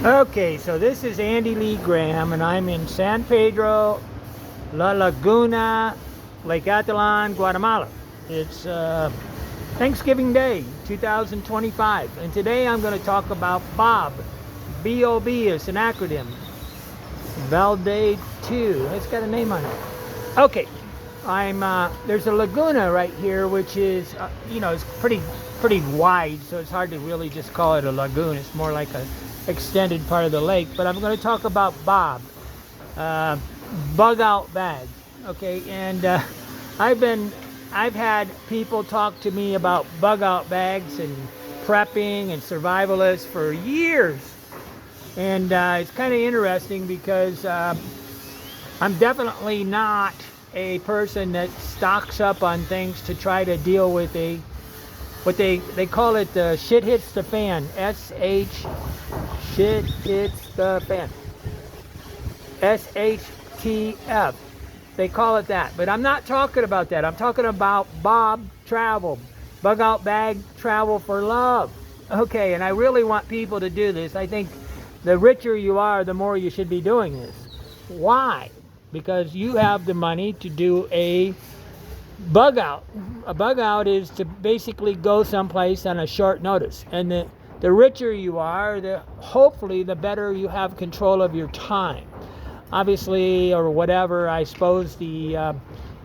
Okay, so this is Andy Lee Graham, and I'm in San Pedro, La Laguna, Lake Atalan, Guatemala. It's Thanksgiving Day, 2025, and today I'm going to talk about Bob. B-O-B is an acronym. Valde 2. It's got a name on it. Okay, there's a laguna right here, which is, it's pretty wide, so it's hard to really just call it a lagoon. It's more like a extended part of the lake. But I'm going to talk about Bob, bug out bag. Okay, and I've had people talk to me about bug out bags and prepping and survivalists for years, and it's kind of interesting because I'm definitely not a person that stocks up on things to try to deal with what they call it, shit hits the fan. Shit hits the fan. SHTF. They call it that. But I'm not talking about that. I'm talking about Bob travel. Bug out bag travel for love. Okay, and I really want people to do this. I think the richer you are, the more you should be doing this. Why? Because you have the money to do a bug out. A bug out is to basically go someplace on a short notice. And the richer you are, hopefully the better you have control of your time. Obviously, or whatever, I suppose the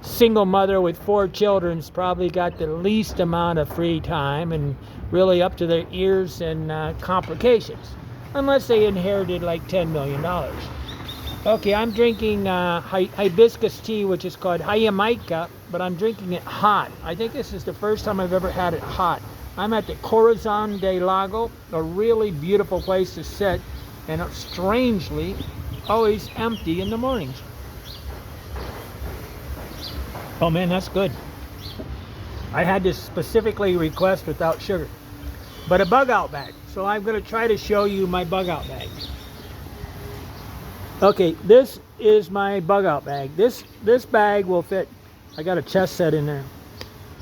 single mother with 4 children's probably got the least amount of free time and really up to their ears in complications. Unless they inherited like $10 million. Okay, I'm drinking hibiscus tea, which is called Jamaica, but I'm drinking it hot. I think this is the first time I've ever had it hot. I'm at the Corazon del Lago, a really beautiful place to sit, and strangely, always empty in the mornings. Oh man, that's good. I had to specifically request without sugar. But a bug out bag. So I'm going to try to show you my bug out bag. Okay, this is my bug out bag. This bag will fit. I got a chest set in there.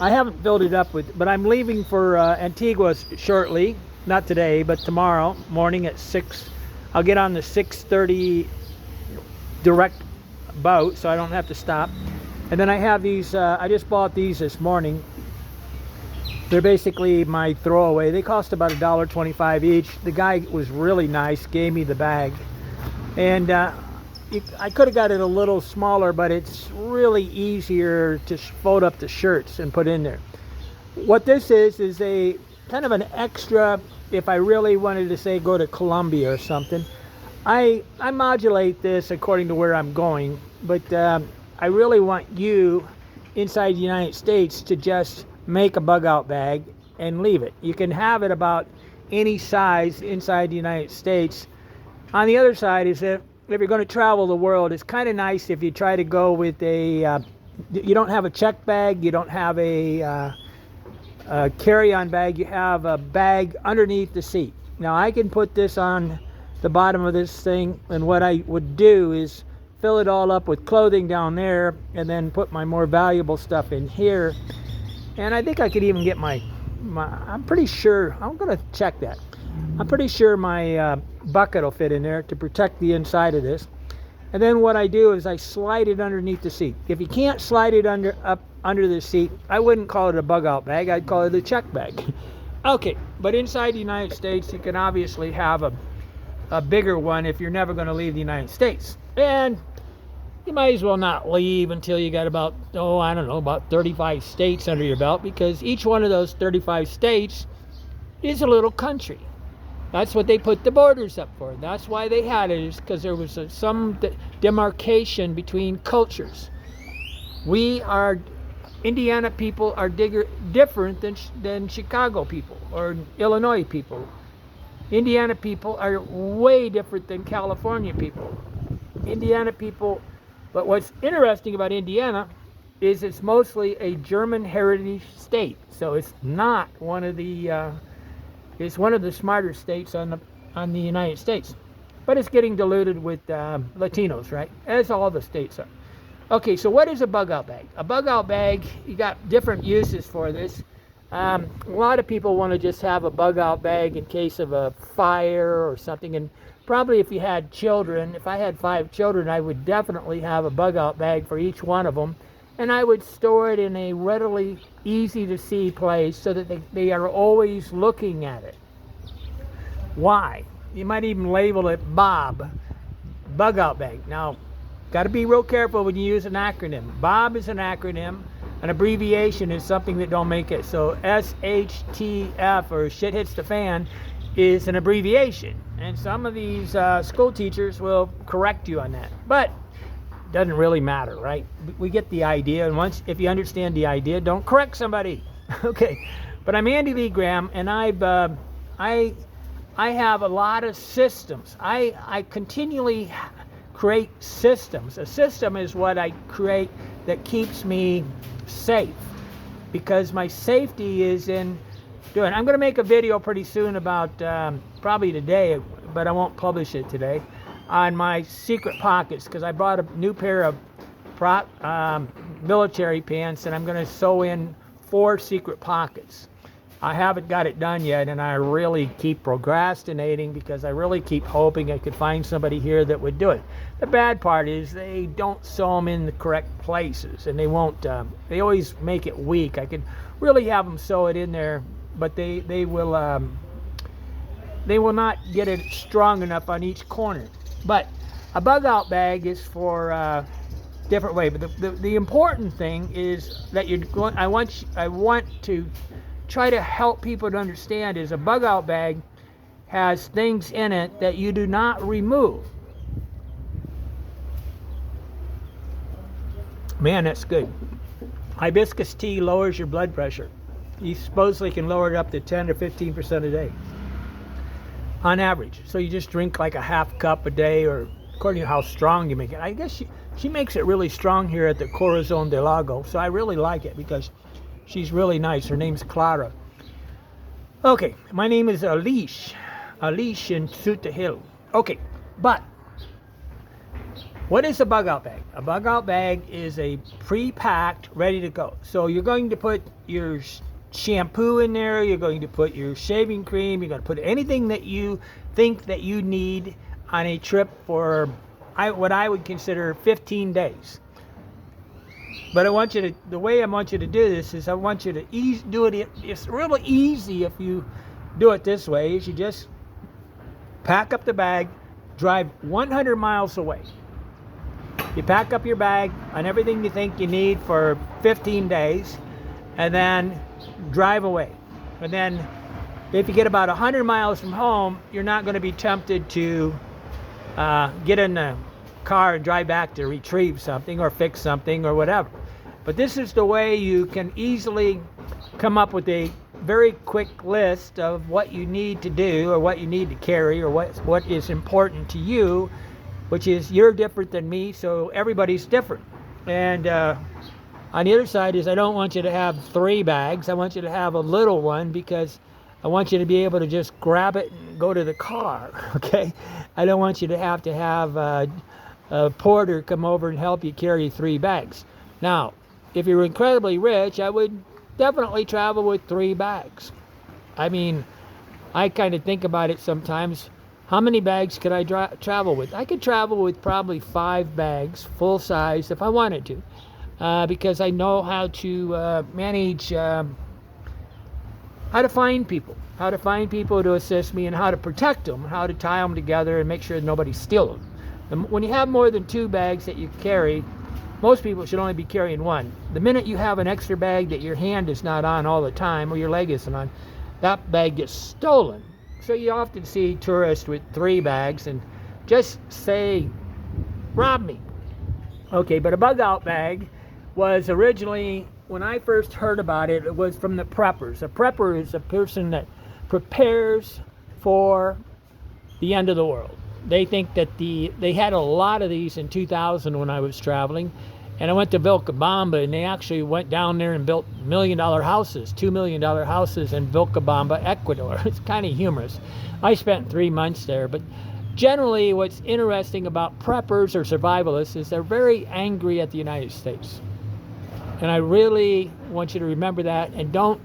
I haven't filled it up with, but I'm leaving for Antigua shortly. Not today, but tomorrow morning at 6. I'll get on the 6:30 direct boat, so I don't have to stop. And then I have these. I just bought these this morning. They're basically my throwaway. They cost about $1.25 each. The guy was really nice, gave me the bag. And I could have got it a little smaller, but it's really easier to fold up the shirts and put in there. What this is a kind of an extra, if I really wanted to say go to Colombia or something. I modulate this according to where I'm going, but I really want you inside the United States to just make a bug out bag and leave it. You can have it about any size inside the United States. On the other side is if you're going to travel the world, it's kind of nice if you try to go with you don't have a check bag, you don't have a carry-on bag, you have a bag underneath the seat. Now I can put this on the bottom of this thing, and what I would do is fill it all up with clothing down there and then put my more valuable stuff in here. And I think I could even get my I'm pretty sure, I'm going to check that. I'm pretty sure my bucket will fit in there to protect the inside of this. And then what I do is I slide it underneath the seat. If you can't slide it up under the seat, I wouldn't call it a bug out bag. I'd call it a check bag. Okay, but inside the United States, you can obviously have a bigger one if you're never going to leave the United States. And you might as well not leave until you got about, about 35 states under your belt, because each one of those 35 states is a little country. That's what they put the borders up for. That's why they had it, is because there was some demarcation between cultures. Indiana people are different than Chicago people or Illinois people. Indiana people are way different than California people. Indiana people, but what's interesting about Indiana is it's mostly a German heritage state. So it's not one of the it's one of the smarter states on the United States, but it's getting diluted with Latinos, right? As all the states are. Okay, so what is a bug out bag? A bug out bag, you got different uses for this. A lot of people want to just have a bug out bag in case of a fire or something. And probably if you had children, if I had 5 children, I would definitely have a bug out bag for each one of them. And I would store it in a readily easy to see place so that they are always looking at it. Why? You might even label it Bob, bug out bag. Now, got to be real careful when you use an acronym. Bob is an acronym. An abbreviation is something that don't make it. So SHTF, or shit hits the fan, is an abbreviation. And some of these school teachers will correct you on that. But it doesn't really matter, right? We get the idea. And once, if you understand the idea, don't correct somebody. Okay. But I'm Andy Lee Graham, and I have a lot of systems. I continually create systems. A system is what I create that keeps me safe, because my safety is in doing. I'm going to make a video pretty soon about, probably today, but I won't publish it today, on my secret pockets, because I bought a new pair of military pants, and I'm going to sew in 4 secret pockets. I haven't got it done yet, and I really keep procrastinating because I really keep hoping I could find somebody here that would do it. The bad part is they don't sew them in the correct places, and they won't. They always make it weak. I could really have them sew it in there, but they will not get it strong enough on each corner. But a bug out bag is for different way. But the important thing is that you're going. I want to try to help people to understand is a bug out bag has things in it that you do not remove. Man, that's good. Hibiscus tea lowers your blood pressure. You supposedly can lower it up to 10 or 15% a day on average. So you just drink like a half cup a day, or according to how strong you make it. I guess she makes it really strong here at the Corazon del Lago, so I really like it because she's really nice. Her name's Clara. Okay, my name is Alish in Suta Hill. Okay, but what is a bug out bag? A bug out bag is a pre-packed, ready to go. So you're going to put your shampoo in there, you're going to put your shaving cream, you're going to put anything that you think that you need on a trip for what I would consider 15 days. But the way I want you to do this is I want you to do it. It's really easy if you do it this way. Is you just pack up the bag, drive 100 miles away. You pack up your bag on everything you think you need for 15 days, and then drive away. And then if you get about 100 miles from home, you're not going to be tempted to get in the car and drive back to retrieve something or fix something or whatever. But this is the way you can easily come up with a very quick list of what you need to do, or what you need to carry, or what is important to you, which is you're different than me, so everybody's different. And on the other side is I don't want you to have 3 bags. I want you to have a little one, because I want you to be able to just grab it and go to the car, okay? I don't want you to have a porter come over and help you carry 3 bags. Now, if you're incredibly rich, I would definitely travel with 3 bags. I mean, I kind of think about it sometimes. How many bags could I travel with? I could travel with probably 5 bags, full size, if I wanted to, because I know how to manage, how to find people to assist me, and how to protect them, how to tie them together and make sure nobody steals them. When you have more than 2 bags that you carry, most people should only be carrying 1. The minute you have an extra bag that your hand is not on all the time, or your leg isn't on, that bag gets stolen. So you often see tourists with 3 bags and just say, rob me. Okay, but a bug out bag was originally, when I first heard about it, it was from the preppers. A prepper is a person that prepares for the end of the world. They think that they had a lot of these in 2000 when I was traveling, and I went to Vilcabamba, and they actually went down there and built $1 million houses, $2 million houses in Vilcabamba, Ecuador. It's kind of humorous. I spent 3 months there, but generally what's interesting about preppers or survivalists is they're very angry at the United States. And I really want you to remember that, and don't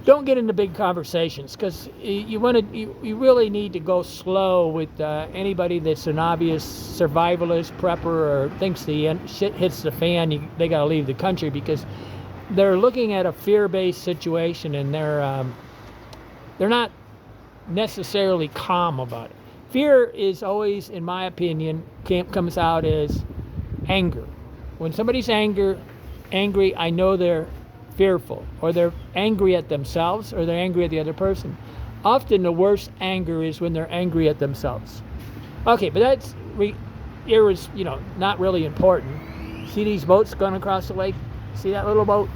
don't get into big conversations, because you really need to go slow with anybody that's an obvious survivalist, prepper, or thinks the shit hits the fan. They got to leave the country, because they're looking at a fear-based situation, and they're not necessarily calm about it. Fear is always, in my opinion, comes out as anger. When somebody's angry, I know they're fearful, or they're angry at themselves, or they're angry at the other person. Often the worst anger is when they're angry at themselves. Okay, but that's not really important. See these boats going across the lake? See that little boat?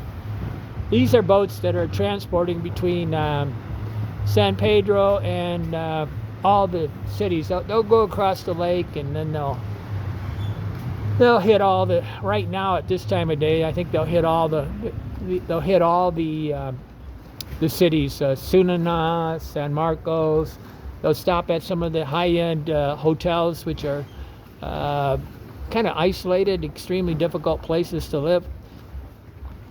These are boats that are transporting between San Pedro and all the cities. They'll go across the lake, and then they'll hit all the, right now at this time of day, I think they'll hit all the cities, Sunana, San Marcos. They'll stop at some of the high-end hotels, which are kind of isolated, extremely difficult places to live.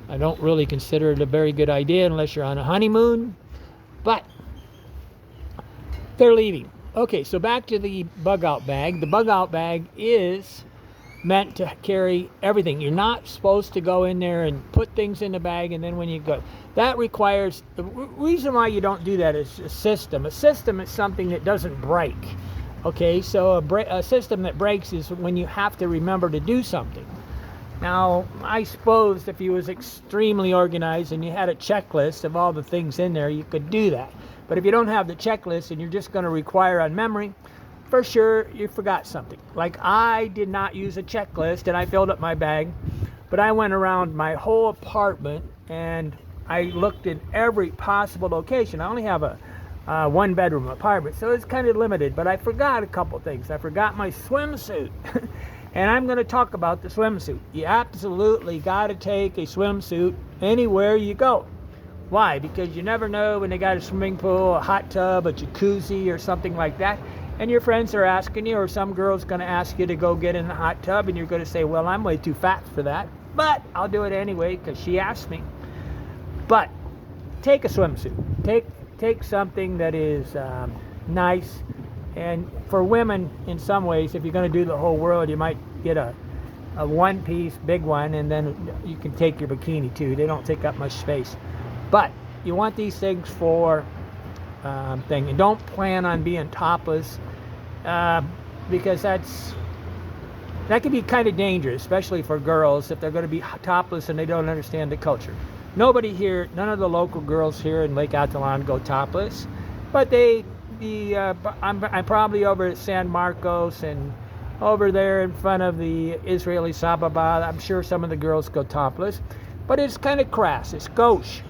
I don't really consider it a very good idea unless you're on a honeymoon, but they're leaving. Okay, so back to the bug-out bag. The bug-out bag is meant to carry everything. You're not supposed to go in there and put things in the bag, and then when you go, that requires, the reason why you don't do that is a system. A system is something that doesn't break. Okay, so a system that breaks is when you have to remember to do something. Now, I suppose if you was extremely organized and you had a checklist of all the things in there, you could do that. But if you don't have the checklist and you're just going to require on memory, for sure you forgot something. Like, I did not use a checklist and I filled up my bag, but I went around my whole apartment and I looked in every possible location. I only have a one-bedroom apartment, so it's kind of limited, but I forgot a couple things. I forgot my swimsuit. And I'm going to talk about the swimsuit. You absolutely got to take a swimsuit anywhere you go. Why? Because you never know when they got a swimming pool, a hot tub, a jacuzzi, or something like that, and your friends are asking you, or some girl's going to ask you to go get in the hot tub, and you're going to say, well, I'm way too fat for that, but I'll do it anyway because she asked me. But take a swimsuit. Take something that is nice. And for women, in some ways, if you're going to do the whole world, you might get a one-piece big one, and then you can take your bikini too. They don't take up much space. But you want these things for thing. And don't plan on being topless, because that can be kind of dangerous, especially for girls, if they're going to be topless and they don't understand the culture. Nobody here, none of the local girls here in Lake Atitlan go topless, but I'm probably over at San Marcos and over there in front of the Israeli Sababa. I'm sure some of the girls go topless, but it's kind of crass. It's gauche.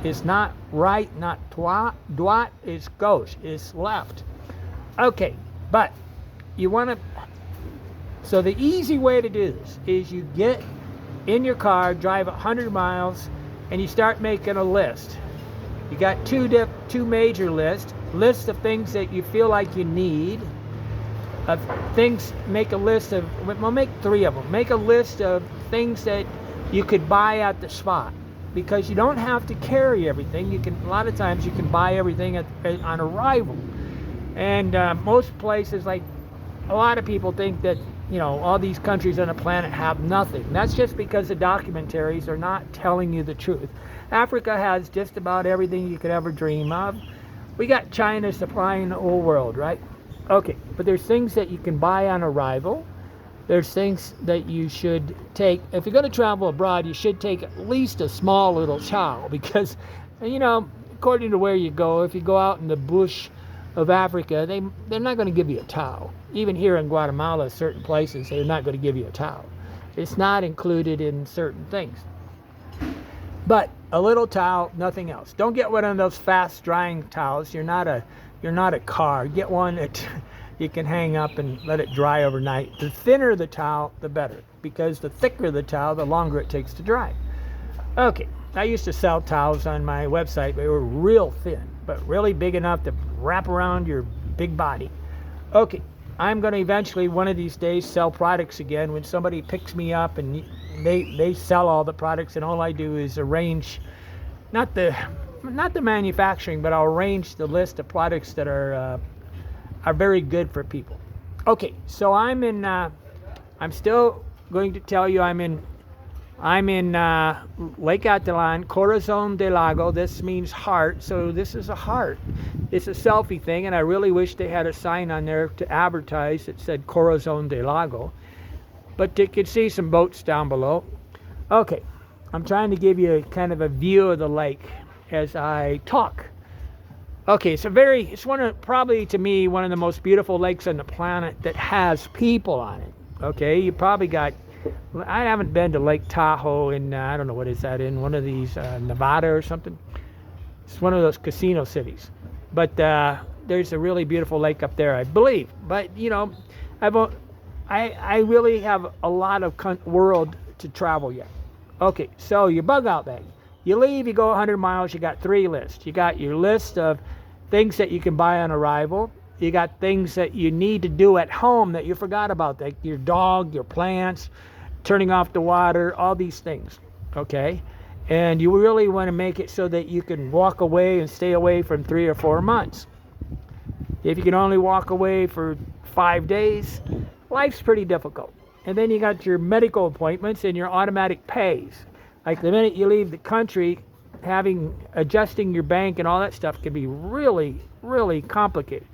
It's not right, not droit, it's gauche, it's left. Okay, but you want to, so the easy way to do this is you get in your car, drive 100 miles, and you start making a list. You got two major lists of things that you feel like you need, of things. Make a list of, well, make 3 of them. Make a list of things that you could buy at the spot, because you don't have to carry everything. You can, a lot of times you can buy everything on arrival. And most places, like, a lot of people think that, you know, all these countries on the planet have nothing. That's just because the documentaries are not telling you the truth. Africa has just about everything you could ever dream of. We got China supplying the whole world, right? Okay, but there's things that you can buy on arrival. There's things that you should take. If you're going to travel abroad, you should take at least a small little towel, because, you know, according to where you go, if you go out in the bush of Africa, they're not going to give you a towel. Even here in Guatemala, certain places, they're not going to give you a towel. It's not included in certain things. But a little towel, nothing else. Don't get one of those fast drying towels. You're not a car. Get one that you can hang up and let it dry overnight. The thinner the towel, the better, because the thicker the towel, the longer it takes to dry. Okay, I used to sell towels on my website. They were real thin, but really big enough to wrap around your big body. Okay, I'm going to eventually, one of these days, sell products again. When somebody picks me up and they sell all the products, and all I do is arrange not the manufacturing, but I'll arrange the list of products that are very good for people. Okay, so I'm still going to tell you I'm in Lake Atitlan, Corazon del Lago. This means heart, so this is a heart. It's a selfie thing, and I really wish they had a sign on there to advertise that said Corazon del Lago. But you could see some boats down below. Okay, I'm trying to give you kind of a view of the lake as I talk. Okay, it's probably to me one of the most beautiful lakes on the planet that has people on it. Okay, you probably got, I haven't been to Lake Tahoe in, I don't know, what is that, in one of these, Nevada or something. It's one of those casino cities. But there's a really beautiful lake up there, I believe. But, you know, I really have a lot of world to travel yet. Okay, so your bug out bag. You leave, you go 100 miles, you got 3 lists. You got your list of things that you can buy on arrival. You got things that you need to do at home that you forgot about, like your dog, your plants, turning off the water, all these things, okay? And you really want to make it so that you can walk away and stay away from 3 or 4 months. If you can only walk away for 5 days, life's pretty difficult. And then you got your medical appointments and your automatic pays. Like the minute you leave the country, adjusting your bank and all that stuff can be really, really complicated.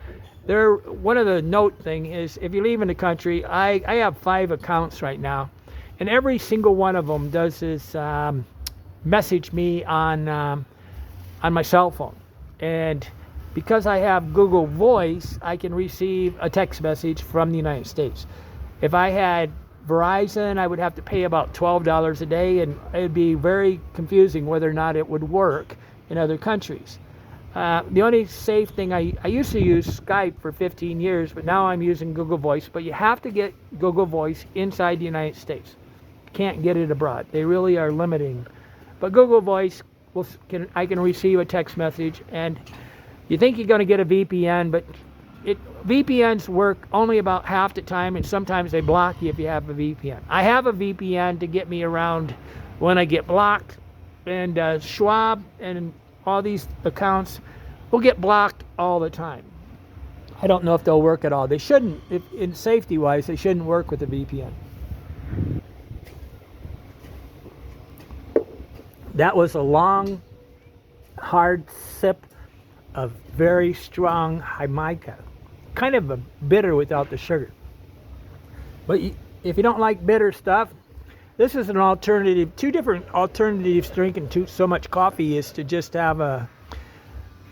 One of the note thing is, if you leave in the country, I have 5 accounts right now, and every single one of them does this message me on my cell phone. And because I have Google Voice, I can receive a text message from the United States. If I had Verizon, I would have to pay about $12 a day, and it would be very confusing whether or not it would work in other countries. The only safe thing, I used to use Skype for 15 years, but now I'm using Google Voice. But you have to get Google Voice inside the United States. You can't get it abroad. They really are limiting. But Google Voice, I can receive a text message, and you think you're going to get a VPN, but VPNs work only about half the time, and sometimes they block you if you have a VPN. I have a VPN to get me around when I get blocked, and Schwab and all these accounts will get blocked all the time. I don't know if they'll work at all. They shouldn't, in safety-wise, they shouldn't work with a VPN. That was a long, hard sip of very strong Jamaica. Kind of a bitter without the sugar. But if you don't like bitter stuff, this is an alternative. 2 different alternatives to drinking so much coffee is to just have a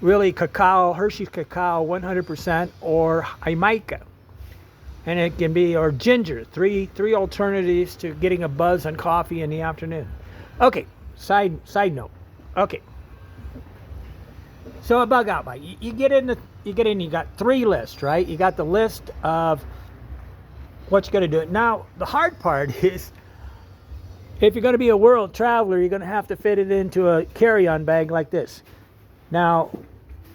really cacao, Hershey's cacao 100%, or Jamaica. And it can be, or ginger. Three alternatives to getting a buzz on coffee in the afternoon. Okay, side note. Okay. So a bug out bag. You get in, you got 3 lists, right? You got the list of what you're going to do. Now, the hard part is, if you're going to be a world traveler, you're going to have to fit it into a carry-on bag like this. Now,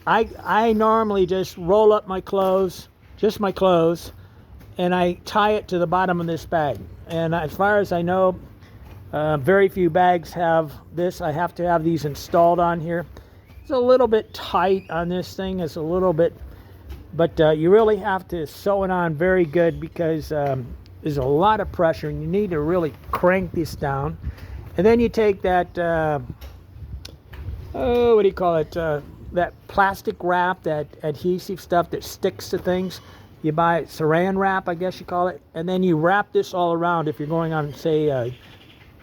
I normally just roll up my clothes, just my clothes, and I tie it to the bottom of this bag. And as far as I know, very few bags have this. I have to have these installed on here. It's a little bit tight on this thing. It's a little bit, but you really have to sew it on very good, because there's a lot of pressure, and you need to really crank this down. And then you take that, what do you call it? That plastic wrap, that adhesive stuff that sticks to things. You buy saran wrap, I guess you call it, and then you wrap this all around if you're going on, say, a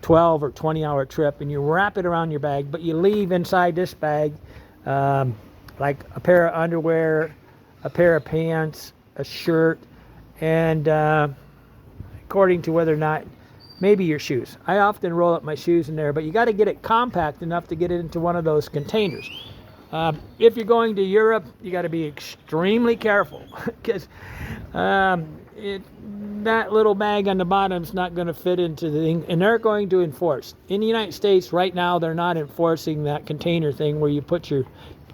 12 or 20-hour trip, and you wrap it around your bag, but you leave inside this bag like a pair of underwear, a pair of pants, a shirt, and according to whether or not, maybe your shoes. I often roll up my shoes in there, but you got to get it compact enough to get it into one of those containers. If you're going to Europe, you got to be extremely careful, because that little bag on the bottom is not going to fit into the thing, and they're going to enforce. In the United States right now, they're not enforcing that container thing where you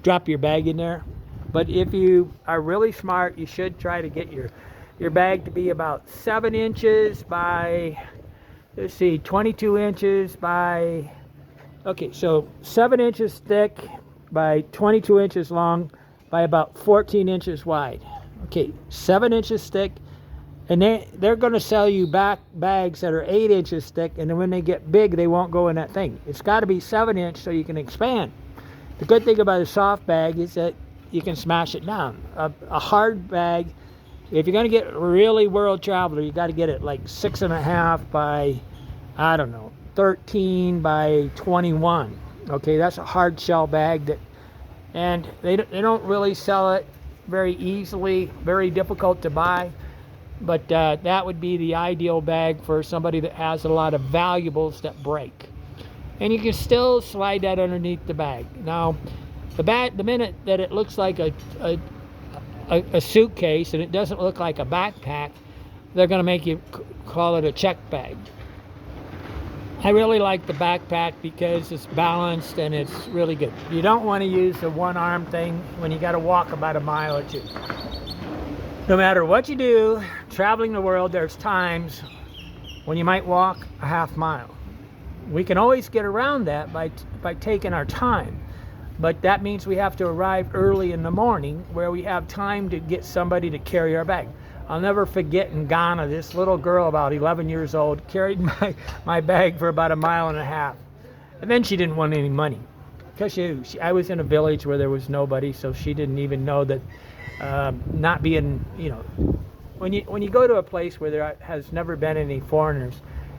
drop your bag in there. But if you are really smart, you should try to get your bag to be about 7 inches by, let's see, 22 inches by Okay, so 7 inches thick by 22 inches long by about 14 inches wide. Okay, 7 inches thick, and they're going to sell you bags that are 8 inches thick, and then when they get big, they won't go in that thing. It's got to be 7 inch so you can expand. The good thing about a soft bag is that you can smash it down. A hard bag, if you're going to get really world traveler, you got to get it like 6.5 by, I don't know, 13 by 21. Okay, that's a hard shell bag and they don't really sell it very easily, very difficult to buy. But that would be the ideal bag for somebody that has a lot of valuables that break. And you can still slide that underneath the bag. Now, the minute that it looks like a suitcase and it doesn't look like a backpack, they're going to make you call it a check bag. I really like the backpack because it's balanced and it's really good. You don't want to use the one-arm thing when you got to walk about a mile or two. No matter what you do, traveling the world, there's times when you might walk a half mile. We can always get around that by taking our time. But that means we have to arrive early in the morning where we have time to get somebody to carry our bag. I'll never forget in Ghana, this little girl about 11 years old carried my bag for about 1.5 miles. And then she didn't want any money. Because I was in a village where there was nobody, so she didn't even know that not being, you know, when you go to a place where there has never been any foreigners,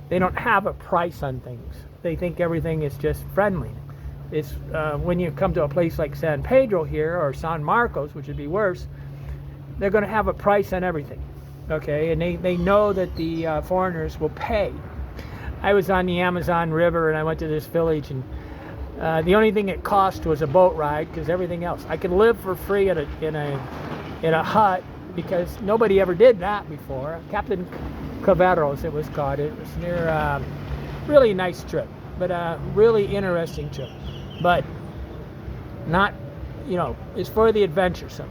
they don't have a price on things. They think everything is just friendly. It's when you come to a place like San Pedro here or San Marcos, which would be worse, they're going to have a price on everything, okay? And they know that the foreigners will pay. I was on the Amazon River and I went to this village, and the only thing it cost was a boat ride, because everything else I could live for free in a hut, because nobody ever did that before. Captain Caveros, it was called. It was near really nice trip, but a really interesting trip. But not, you know, it's for the adventuresome.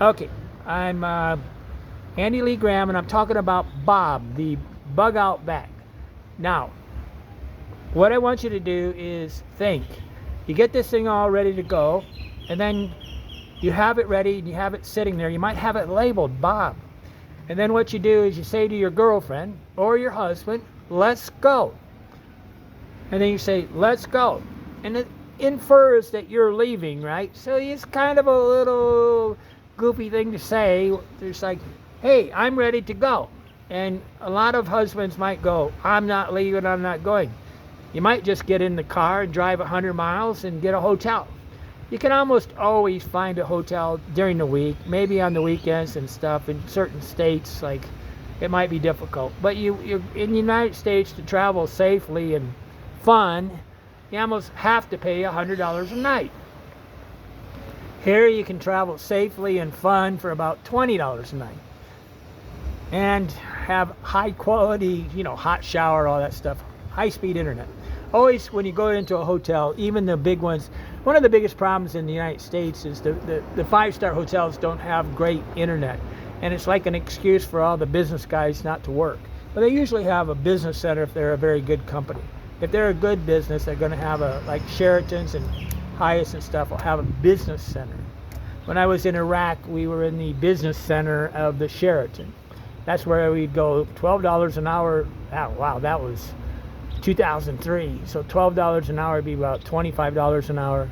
Okay, I'm Andy Lee Graham, and I'm talking about Bob, the bug out bag. Now, what I want you to do is think. You get this thing all ready to go, and then you have it ready, and you have it sitting there. You might have it labeled Bob. And then what you do is you say to your girlfriend or your husband, let's go. And then you say, let's go. And it infers that you're leaving, right? So it's kind of a little goofy thing to say. It's like, hey, I'm ready to go. And a lot of husbands might go, I'm not leaving, I'm not going. You might just get in the car and drive 100 miles and get a hotel. You can almost always find a hotel during the week, maybe on the weekends and stuff. In certain states, like, it might be difficult. But you're in the United States, to travel safely and fun, you almost have to pay $100 a night. Here you can travel safely and fun for about $20 a night. And have high quality, you know, hot shower, all that stuff, high speed internet. Always when you go into a hotel, even the big ones, one of the biggest problems in the United States is the 5-star hotels don't have great internet. And it's like an excuse for all the business guys not to work. But they usually have a business center if they're a very good company. If they're a good business, they're going to have like Sheraton's and Hyatt's and stuff will have a business center. When I was in Iraq, we were in the business center of the Sheraton. That's where we'd go. $12 an hour. Oh, wow, that was 2003. So $12 an hour would be about $25 an hour.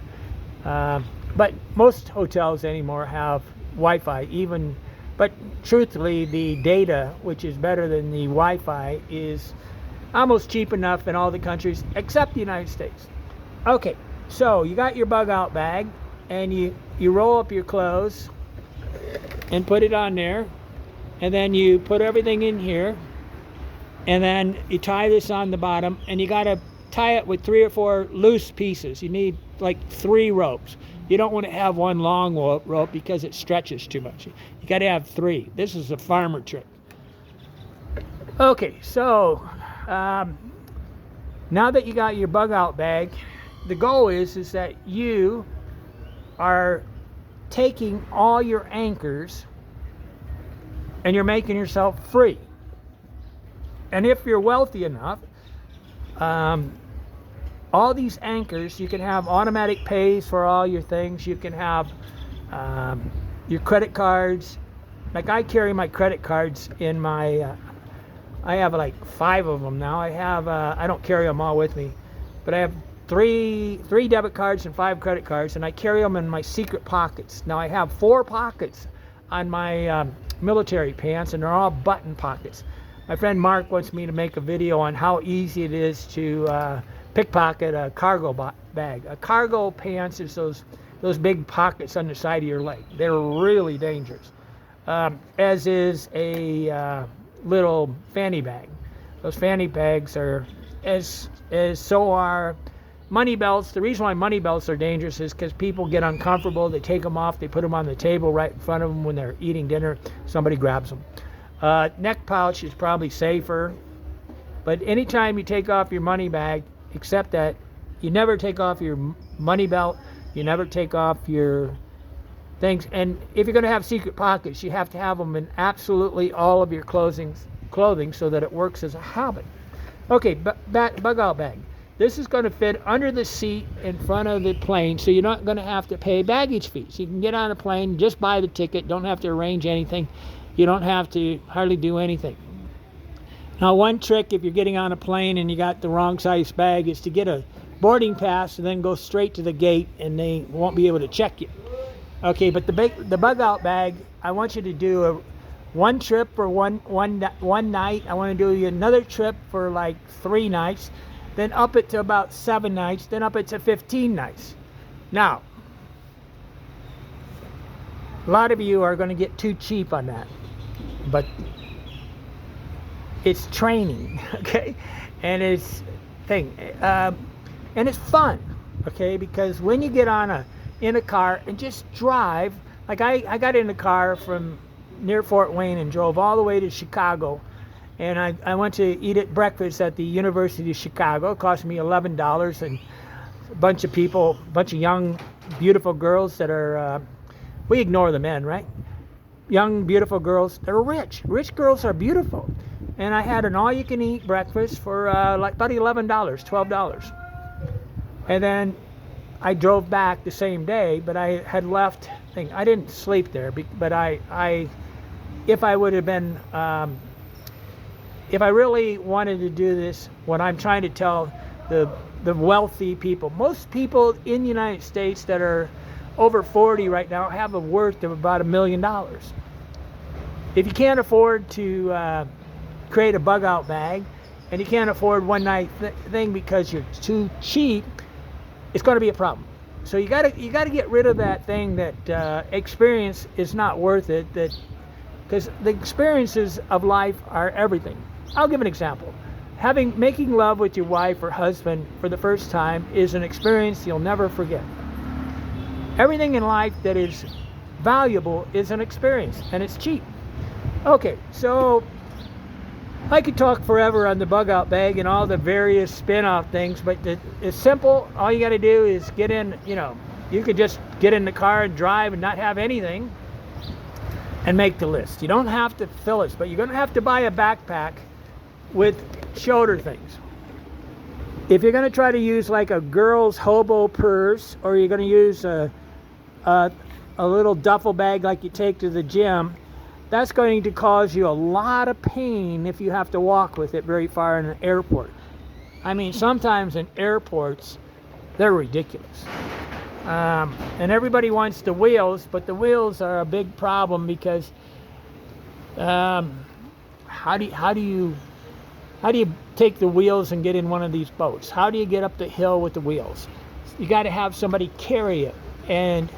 But most hotels anymore have Wi-Fi. But truthfully, the data, which is better than the Wi-Fi, is almost cheap enough in all the countries except the United States. Okay, so you got your bug out bag, and you roll up your clothes and put it on there. And then you put everything in here, and then you tie this on the bottom, and you got to tie it with 3 or 4 loose pieces. You need like 3 ropes. You don't want to have one long rope because it stretches too much. You got to have 3. This is a farmer trick. Okay, so now that you got your bug out bag, the goal is that you are taking all your anchors and you're making yourself free. And if you're wealthy enough, all all these anchors. You can have automatic pays for all your things. You can have your credit cards. Like I carry my credit cards in my, I have like 5 of them now. I don't carry them all with me, but I have three debit cards and 5 credit cards, and I carry them in my secret pockets. Now I have 4 pockets on my military pants, and they're all button pockets. My friend Mark wants me to make a video on how easy it is to pickpocket a cargo bag. A cargo pants is those big pockets on the side of your leg. They're really dangerous. As is a little fanny bag. Those fanny bags are, as so are money belts. The reason why money belts are dangerous is because people get uncomfortable. They take them off. They put them on the table right in front of them when they're eating dinner. Somebody grabs them. Neck pouch is probably safer. But anytime you take off your money bag, except that you never take off your money belt. You never take off your things. And if you're going to have secret pockets, you have to have them in absolutely all of your clothing so that it works as a habit. Okay, bug out bag. This is going to fit under the seat in front of the plane, so you're not going to have to pay baggage fees. You can get on a plane, just buy the ticket, don't have to arrange anything. You don't have to hardly do anything. Now, one trick if you're getting on a plane and you got the wrong size bag is to get a boarding pass and then go straight to the gate, and they won't be able to check you. Okay, but the bug out bag, I want you to do one trip for one night. I want to do another trip for like 3 nights. Then up it to about 7 nights, then up it to 15 nights. Now, a lot of you are going to get too cheap on that, but it's training, okay? And it's and it's fun, okay? Because when you get in a car and just drive, like I got in a car from near Fort Wayne and drove all the way to Chicago. And I went to eat at breakfast at the University of Chicago. It cost me $11, and a bunch of people, a bunch of young, beautiful girls that are, we ignore the men, right? Young, beautiful girls that are rich. Rich girls are beautiful. And I had an all-you-can-eat breakfast for like about $11, $12. And then I drove back the same day, but I had left, I didn't sleep there, but if I would have been, if I really wanted to do this, what I'm trying to tell the wealthy people, most people in the United States that are over 40 right now have a worth of about $1 million. If you can't afford to create a bug out bag, and you can't afford one night thing because you're too cheap, it's going to be a problem. So you got to get rid of that thing that experience is not worth it. Because the experiences of life are everything. I'll give an example. Making love with your wife or husband for the first time is an experience you'll never forget. Everything in life that is valuable is an experience, and it's cheap. Okay, so I could talk forever on the bug out bag and all the various spin-off things, but it's simple. All you got to do is get in, you could just get in the car and drive and not have anything and make the list. You don't have to fill it, but you're going to have to buy a backpack with shoulder things. If you're going to try to use like a girl's hobo purse, or you're going to use a little duffel bag like you take to the gym, that's going to cause you a lot of pain if you have to walk with it very far in an airport. I mean, sometimes in airports, they're ridiculous. And everybody wants the wheels, but the wheels are a big problem because how do you take the wheels and get in one of these boats? How do you get up the hill with the wheels? You got to have somebody carry it. And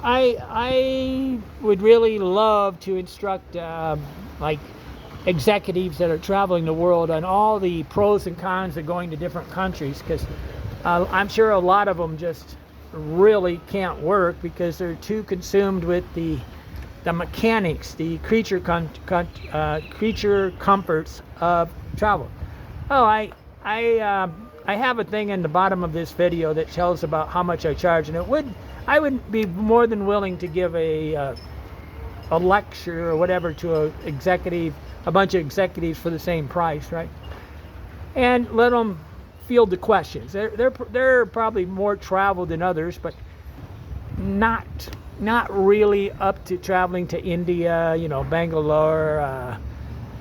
I would really love to instruct like executives that are traveling the world on all the pros and cons of going to different countries, because I'm sure a lot of them just really can't work because they're too consumed with the mechanics, the creature comforts of travel. Oh, I have a thing in the bottom of this video that tells about how much I charge, and I would be more than willing to give a lecture or whatever to a bunch of executives for the same price, right? And let them field the questions. They're probably more traveled than others, but not really up to traveling to India, you know, Bangalore,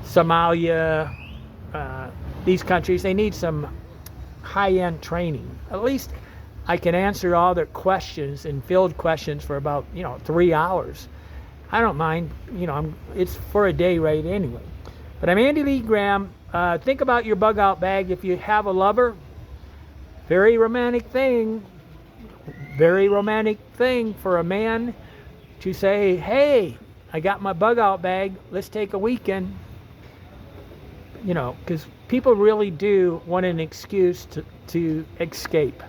Somalia, these countries. They need some high-end training. At least I can answer all their questions and field questions for about, you know, 3 hours. I don't mind, you know, it's for a day rate anyway. But I'm Andy Lee Graham. Think about your bug out bag if you have a lover. Very romantic thing for a man to say, hey, I got my bug out bag, let's take a weekend. You know, because people really do want an excuse to escape.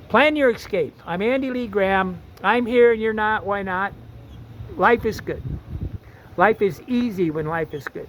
Plan your escape. I'm Andy Lee Graham. I'm here and you're not. Why not? Life is good. Life is easy when life is good.